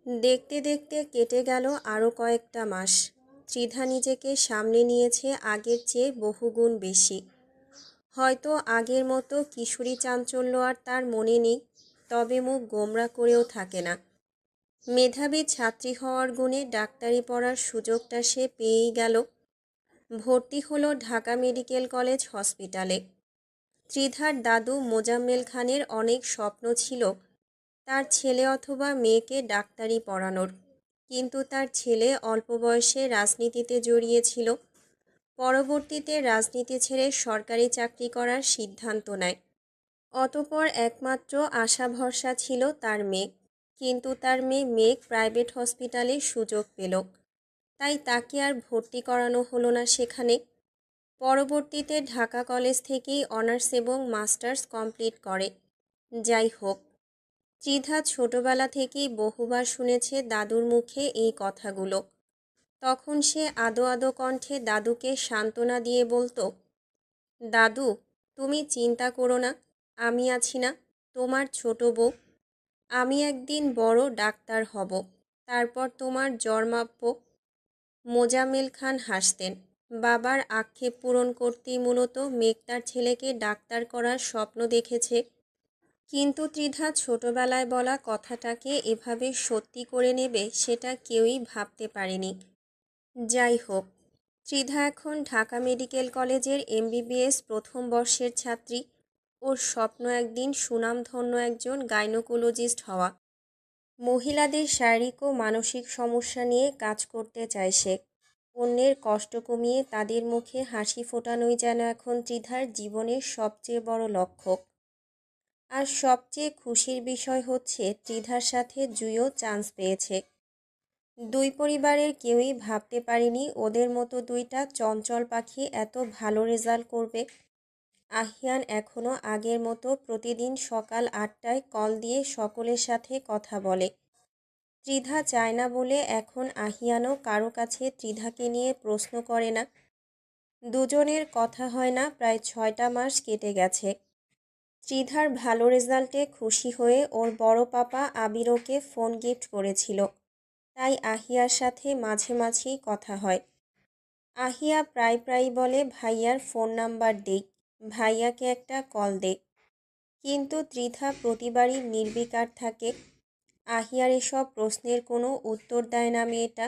দেখতে দেখতে কেটে গেল আরও কয়েকটা মাস। ত্রিধা নিজেকে সামলে নিয়েছে আগের চেয়ে বহুগুণ বেশি। হয়তো আগের মতো কিশোরী চাঞ্চল্য আর তার মনে নেই, তবে মুখ গোমড়া করেও থাকে না। মেধাবী ছাত্রী হওয়ার গুণে ডাক্তারি পড়ার সুযোগটা সে পেয়েই গেল। ভর্তি হলো ঢাকা মেডিকেল কলেজ হসপিটালে। ত্রিধার দাদু মোজাম্মেল খানের অনেক স্বপ্ন ছিল তার ছেলে অথবা মেয়েকে ডাক্তারি পড়ানোর, কিন্তু তার ছেলে অল্প বয়সে রাজনীতিতে জড়িয়েছিল। পরবর্তীতে রাজনীতি ছেড়ে সরকারি চাকরি করার সিদ্ধান্ত নেয়। অতঃপর একমাত্র আশা ভরসা ছিল তার মেয়ে, কিন্তু তার মেয়ে মেঘ প্রাইভেট হসপিটালে সুযোগ পেল, তাই তাকে আর ভর্তি করানো হলো না সেখানে। পরবর্তীতে ঢাকা কলেজ থেকেই অনার্স এবং মাস্টার্স কমপ্লিট করে। যাই হোক, ত্রিধা ছোটবেলা থেকেই বহুবার শুনেছে দাদুর মুখে এই কথাগুলো। তখন সে আদো আদো কণ্ঠে দাদুকে সান্ত্বনা দিয়ে বলতো, দাদু, তুমি চিন্তা করো না, আমি আছি না, তোমার ছোট বউ। আমি একদিন বড় ডাক্তার হব, তারপর তোমার জন্মাব্য। মোজাম্মেল খান হাসতেন। বাবার আক্ষেপ পূরণ করতেই মূলত মেঘ তার ছেলেকে ডাক্তার করার স্বপ্ন দেখেছে। কিন্তু ত্রিধা ছোটবেলায় বলা কথাটাকে এভাবে সত্যি করে নেবে সেটা কেউই ভাবতে পারেনি। যাই হোক, ত্রিধা এখন ঢাকা মেডিকেল কলেজের এমবিবিএস প্রথম বর্ষের ছাত্রী। ওর স্বপ্ন একদিন সুনামধন্য একজন গাইনোকোলজিস্ট হওয়া। মহিলাদের শারীরিক ও মানসিক সমস্যা নিয়ে কাজ করতে চায় সে। অন্যের কষ্ট কমিয়ে তাদের মুখে হাসি ফোটানোই যেন এখন ত্রিধার জীবনের সবচেয়ে বড় লক্ষ্য। আর সবচেয়ে খুশির বিষয় হচ্ছে ত্রিধার সাথে জুইও চান্স পেয়েছে। দুই পরিবারের কেউই ভাবতে পারেনি ওদের মতো দুইটা চঞ্চল পাখি এত ভালো রেজাল্ট করবে। আহিয়ান এখনও আগের মতো প্রতিদিন সকাল 8টায় কল দিয়ে সকলের সাথে কথা বলে। ত্রিধা চায় না বলে এখন আহিয়ানও কারো কাছে ত্রিধাকে নিয়ে প্রশ্ন করে না। দুজনের কথা হয় না প্রায় 6টা মাস কেটে গেছে। ত্রিধার ভালো রেজাল্টে খুশি হয়ে ওর বড় পাপা আবির ওকে ফোন গিফট করেছিল, তাই আহিয়ার সাথে মাঝে মাঝেই কথা হয়। আহিয়া প্রায়ই বলে ভাইয়ার ফোন নাম্বার দে, ভাইয়াকে একটা কল দে। কিন্তু ত্রিধা প্রতিবারই নির্বিকার থাকে। আহিয়ার এসব প্রশ্নের কোনো উত্তর দেয় না মেয়েটা।